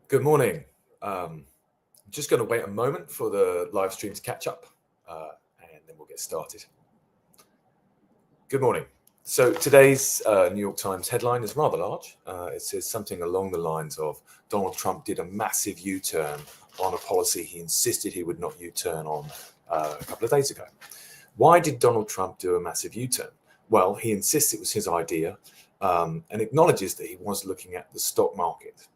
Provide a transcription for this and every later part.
Good morning. Just going to wait a moment for the live stream to catch up, and then we'll get started. Good morning. So today's New York Times headline is rather large. It says something along the lines of Donald Trump did a massive U-turn on a policy he insisted he would not U-turn on a couple of days ago. Why did Donald Trump do a massive U-turn? Well, he insists it was his idea and acknowledges that he was looking at the stock market.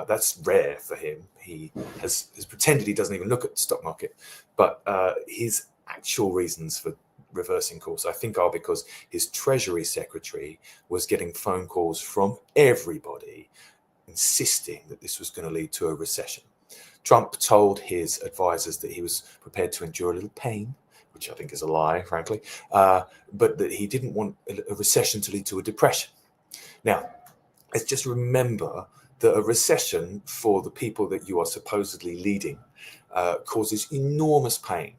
That's rare for him. He has pretended he doesn't even look at the stock market, but his actual reasons for reversing course, I think, are because his Treasury Secretary was getting phone calls from everybody insisting that this was going to lead to a recession. Trump told his advisors that he was prepared to endure a little pain, which I think is a lie, frankly, but that he didn't want a recession to lead to a depression. Now, let's just remember that a recession for the people that you are supposedly leading causes enormous pain.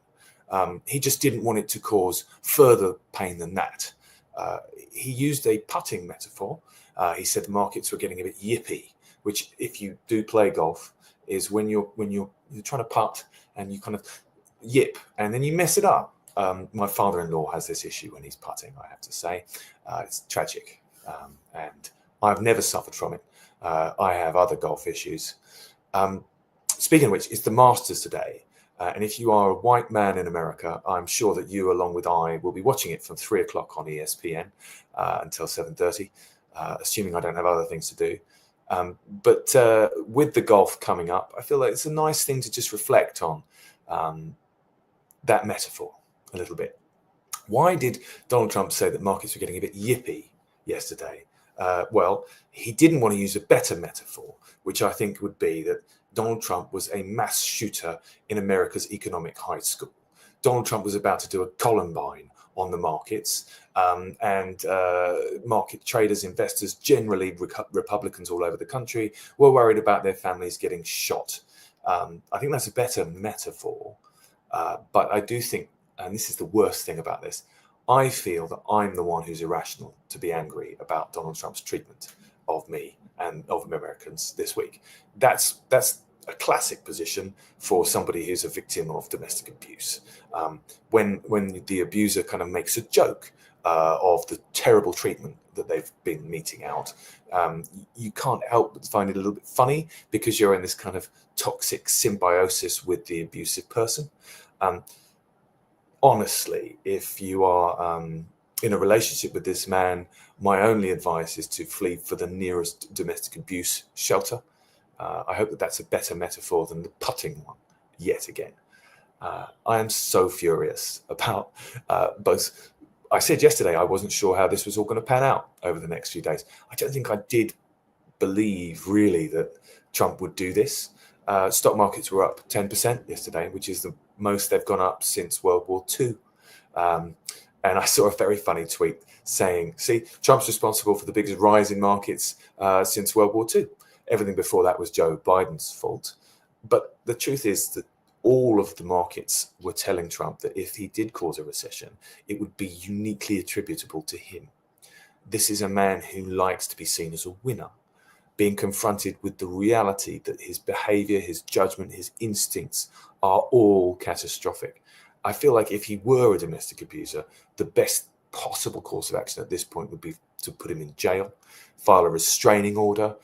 He just didn't want it to cause further pain than that. He used a putting metaphor. He said the markets were getting a bit yippy, which, if you do play golf, is when you're trying to putt and you kind of yip and then you mess it up. My father-in-law has this issue when he's putting, I have to say. It's tragic, and I've never suffered from it. I have other golf issues. Speaking of which, it's the Masters today. And if you are a white man in America, I'm sure that you, along with I, will be watching it from 3 o'clock on ESPN until 7:30, assuming I don't have other things to do. But with the golf coming up, I feel like it's a nice thing to just reflect on that metaphor a little bit. Why did Donald Trump say that markets were getting a bit yippy yesterday? Well, he didn't want to use a better metaphor, which I think would be that Donald Trump was a mass shooter in America's economic high school. Donald Trump was about to do a Columbine on the markets, and market traders, investors, generally Republicans all over the country, were worried about their families getting shot. I think that's a better metaphor, but I do think, and this is the worst thing about this, I feel that I'm the one who's irrational to be angry about Donald Trump's treatment of me and of Americans this week. That's a classic position for somebody who's a victim of domestic abuse. When the abuser kind of makes a joke of the terrible treatment that they've been meting out, you can't help but find it a little bit funny because you're in this kind of toxic symbiosis with the abusive person. Honestly, if you are in a relationship with this man, my only advice is to flee for the nearest domestic abuse shelter. I hope that that's a better metaphor than the putting one, yet again. I am so furious about both. I said yesterday I wasn't sure how this was all going to pan out over the next few days. I don't think I did believe really that Trump would do this. Stock markets were up 10% yesterday, which is the most they've gone up since World War II. And I saw a very funny tweet saying, see, Trump's responsible for the biggest rise in markets since World War II. Everything before that was Joe Biden's fault. But the truth is that all of the markets were telling Trump that if he did cause a recession, it would be uniquely attributable to him. This is a man who likes to be seen as a winner, being confronted with the reality that his behavior, his judgment, his instincts are all catastrophic. I feel like if he were a domestic abuser, the best possible course of action at this point would be to put him in jail, file a restraining order,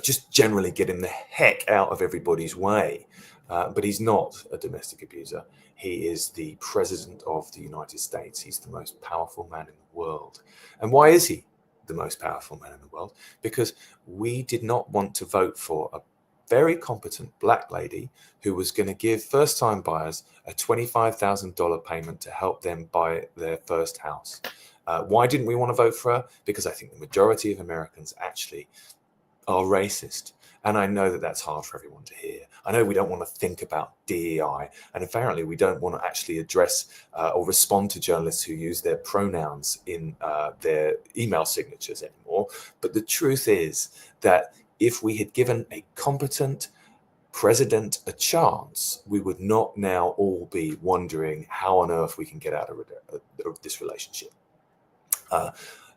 just generally get him the heck out of everybody's way. But he's not a domestic abuser. He is the president of the United States. He's the most powerful man in the world. And why is he the most powerful man in the world? Because we did not want to vote for a very competent black lady who was going to give first-time buyers a $25,000 payment to help them buy their first house. Why didn't we want to vote for her? Because I think the majority of Americans actually are racist. And I know that that's hard for everyone to hear. I know we don't want to think about DEI. And apparently we don't want to actually address or respond to journalists who use their pronouns in their email signatures anymore. But the truth is that if we had given a competent president a chance, we would not now all be wondering how on earth we can get out of this relationship.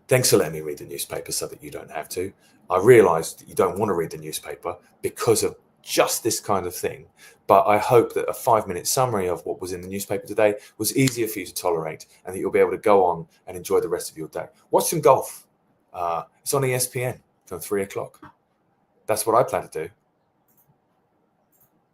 Thanks for letting me read the newspaper so that you don't have to. I realise that you don't want to read the newspaper because of just this kind of thing. But I hope that a 5-minute summary of what was in the newspaper today was easier for you to tolerate and that you'll be able to go on and enjoy the rest of your day. Watch some golf. It's on ESPN from 3 o'clock. That's what I plan to do.